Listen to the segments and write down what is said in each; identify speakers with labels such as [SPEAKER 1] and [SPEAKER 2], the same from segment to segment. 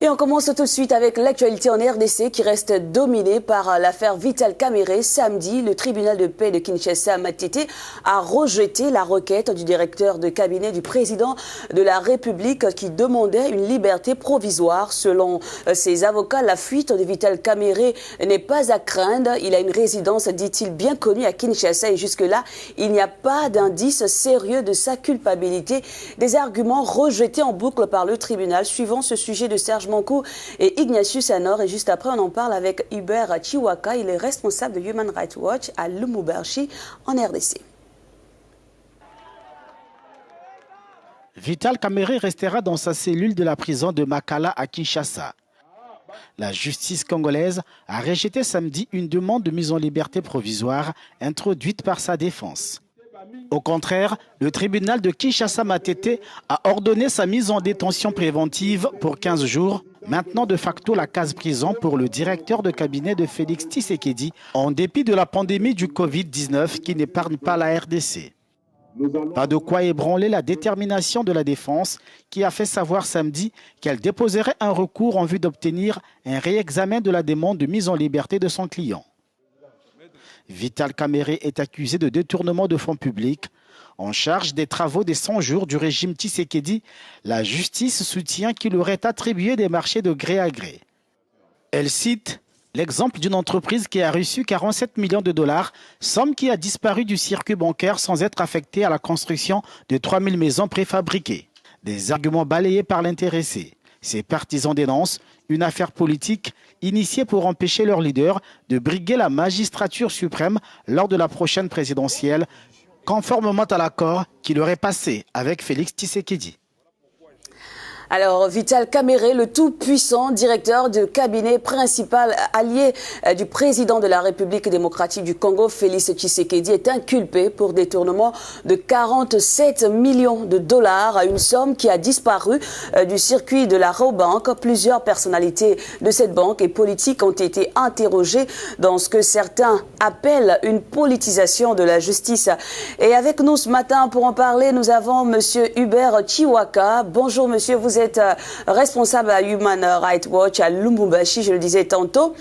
[SPEAKER 1] Et on commence tout de suite avec l'actualité en RDC qui reste dominée par l'affaire Vital Kamerhe. Samedi, le tribunal de paix de Kinshasa, Matete, a rejeté la requête du directeur de cabinet du président de la République qui demandait une liberté provisoire. Selon ses avocats, la fuite de Vital Kamerhe n'est pas à craindre. Il a une résidence, dit-il, bien connue à Kinshasa et jusque-là, il n'y a pas d'indice sérieux de sa culpabilité. Des arguments rejetés en boucle par le tribunal. Suivant ce sujet de Serge Mankou et Ignatius Anor. Et juste après, on en parle avec Hubert Chiwaka. Il est responsable de Human Rights Watch à Lubumbashi, en RDC.
[SPEAKER 2] Vital Kamerhe restera dans sa cellule de la prison de Makala à Kinshasa. La justice congolaise a rejeté samedi une demande de mise en liberté provisoire introduite par sa défense. Au contraire, le tribunal de Kinshasa-Matete a ordonné sa mise en détention préventive pour 15 jours, maintenant de facto la case prison pour le directeur de cabinet de Félix Tshisekedi, en dépit de la pandémie du Covid-19 qui n'épargne pas la RDC. Pas de quoi ébranler la détermination de la défense qui a fait savoir samedi qu'elle déposerait un recours en vue d'obtenir un réexamen de la demande de mise en liberté de son client. Vital Kamerhe est accusé de détournement de fonds publics. En charge des travaux des 100 jours du régime Tshisekedi, la justice soutient qu'il aurait attribué des marchés de gré à gré. Elle cite l'exemple d'une entreprise qui a reçu 47 millions de dollars, somme qui a disparu du circuit bancaire sans être affectée à la construction de 3000 maisons préfabriquées. Des arguments balayés par l'intéressé. Ses partisans dénoncent une affaire politique initiée pour empêcher leur leader de briguer la magistrature suprême lors de la prochaine présidentielle, conformément à l'accord qu'il aurait passé avec Félix Tshisekedi.
[SPEAKER 1] Alors, Vital Kamerhe, le tout-puissant directeur du cabinet principal allié du président de la République démocratique du Congo, Félix Tshisekedi, est inculpé pour détournement de 47 millions de dollars, une somme qui a disparu du circuit de la Rabobank. Plusieurs personnalités de cette banque et politiques ont été interrogées dans ce que certains appellent une politisation de la justice. Et avec nous ce matin pour en parler, nous avons monsieur Hubert Chiwaka. Bonjour monsieur, vous êtes responsable à Human Rights Watch à Lubumbashi, je le disais tantôt.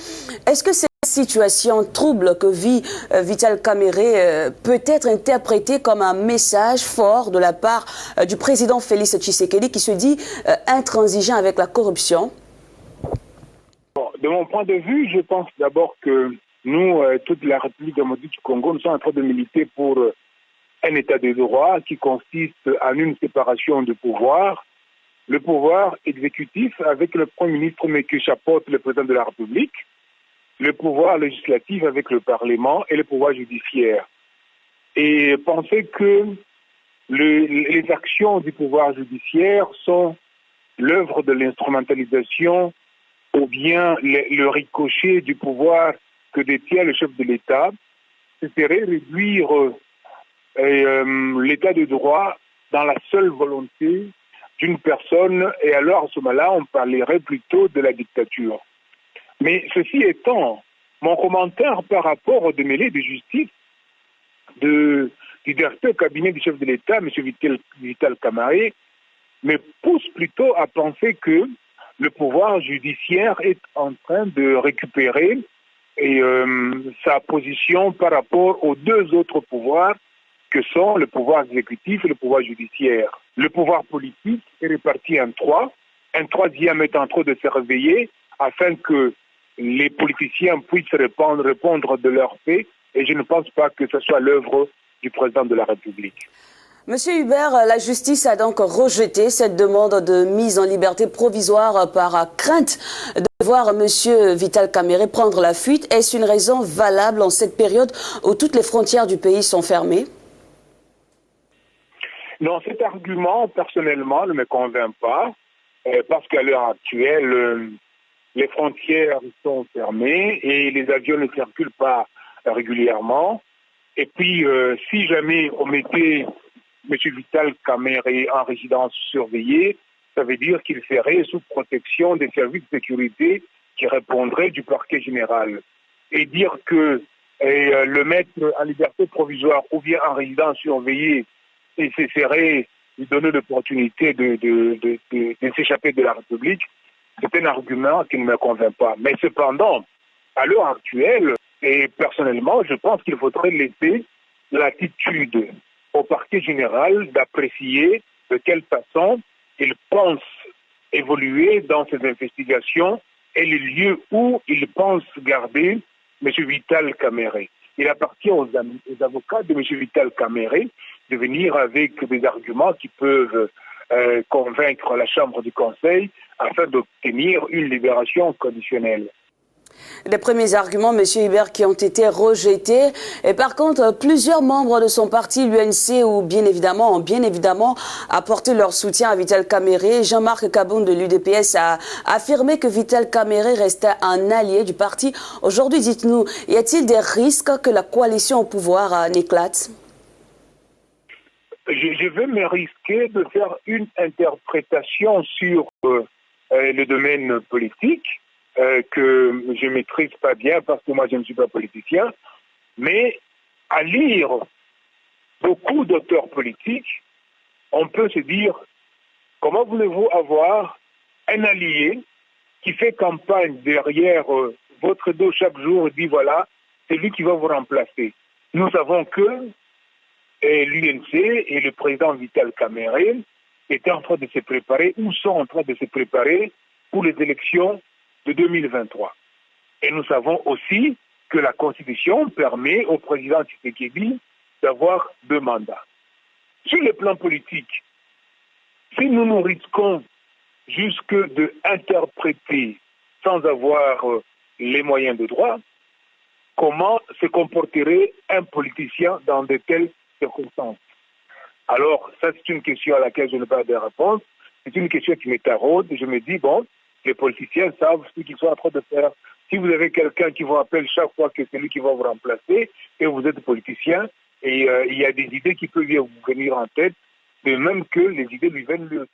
[SPEAKER 1] Est-ce que cette situation trouble que vit Vital Kamerhe peut être interprétée comme un message fort de la part du président Félix Tshisekedi qui se dit intransigeant avec la corruption?
[SPEAKER 3] Bon, de mon point de vue, je pense d'abord que nous, toute la République démocratique du Congo, nous sommes en train de militer pour un état de droit qui consiste en une séparation de pouvoir. Le pouvoir exécutif avec le Premier ministre, mais que chapeaute le président de la République, le pouvoir législatif avec le Parlement et le pouvoir judiciaire. Et penser que les actions du pouvoir judiciaire sont l'œuvre de l'instrumentalisation ou bien le ricochet du pouvoir que détient le chef de l'État, ce serait réduire l'état de droit dans la seule volonté d'une personne, et alors à ce moment-là, on parlerait plutôt de la dictature. Mais ceci étant, mon commentaire par rapport au démêlé de justice du directeur cabinet du chef de l'État, M. Vital Kamerhe, me pousse plutôt à penser que le pouvoir judiciaire est en train de récupérer sa position par rapport aux deux autres pouvoirs que sont le pouvoir exécutif et le pouvoir judiciaire. Le pouvoir politique est réparti en trois. Un troisième est en train de se réveiller afin que les politiciens puissent répondre de leur fait. Et je ne pense pas que ce soit l'œuvre du président de la République.
[SPEAKER 1] Monsieur Hubert, la justice a donc rejeté cette demande de mise en liberté provisoire par crainte de voir monsieur Vital Kamerhe prendre la fuite. Est-ce une raison valable en cette période où toutes les frontières du pays sont fermées?
[SPEAKER 3] Non, cet argument, personnellement, ne me convainc pas, parce qu'à l'heure actuelle, les frontières sont fermées et les avions ne circulent pas régulièrement. Et puis, si jamais on mettait M. Vital Kamerhe en résidence surveillée, ça veut dire qu'il serait sous protection des services de sécurité qui répondraient du parquet général. Et dire que le mettre en liberté provisoire ou bien en résidence surveillée, et ce serait lui donner l'opportunité de s'échapper de la République, c'est un argument qui ne me convainc pas. Mais cependant, à l'heure actuelle, et personnellement, je pense qu'il faudrait laisser l'attitude au parquet général d'apprécier de quelle façon il pense évoluer dans ses investigations et les lieux où il pense garder M. Vital Kamerhe. Il appartient aux avocats de M. Vital Kamerhe de venir avec des arguments qui peuvent convaincre la Chambre du Conseil afin d'obtenir une libération conditionnelle.
[SPEAKER 1] Les premiers arguments, M. Hubert, qui ont été rejetés. Et par contre, plusieurs membres de son parti, l'UNC, ont bien évidemment apporté leur soutien à Vital Kamerhe. Jean-Marc Kaboun de l'UDPS a affirmé que Vital Kamerhe restait un allié du parti. Aujourd'hui, dites-nous, y a-t-il des risques que la coalition au pouvoir n'éclate?
[SPEAKER 3] Je vais me risquer de faire une interprétation sur le domaine politique. Que je ne maîtrise pas bien parce que moi je ne suis pas politicien, mais à lire beaucoup d'auteurs politiques, on peut se dire comment voulez-vous avoir un allié qui fait campagne derrière votre dos chaque jour et dit voilà, c'est lui qui va vous remplacer. Nous savons que l'UNC et le président Vital Kamerhe étaient en train de se préparer ou sont en train de se préparer pour les élections de 2023. Et nous savons aussi que la Constitution permet au président Tshisekedi d'avoir 2 mandats. Sur le plan politique, si nous nous risquons jusque d'interpréter sans avoir les moyens de droit, comment se comporterait un politicien dans de telles circonstances? Alors, ça c'est une question à laquelle je n'ai pas de réponse. C'est une question qui me taraude. Je me dis, bon, les politiciens savent ce qu'ils sont en train de faire. Si vous avez quelqu'un qui vous rappelle chaque fois que c'est lui qui va vous remplacer, et vous êtes politicien, et il y a des idées qui peuvent vous venir en tête, de même que les idées lui viennent lui aussi.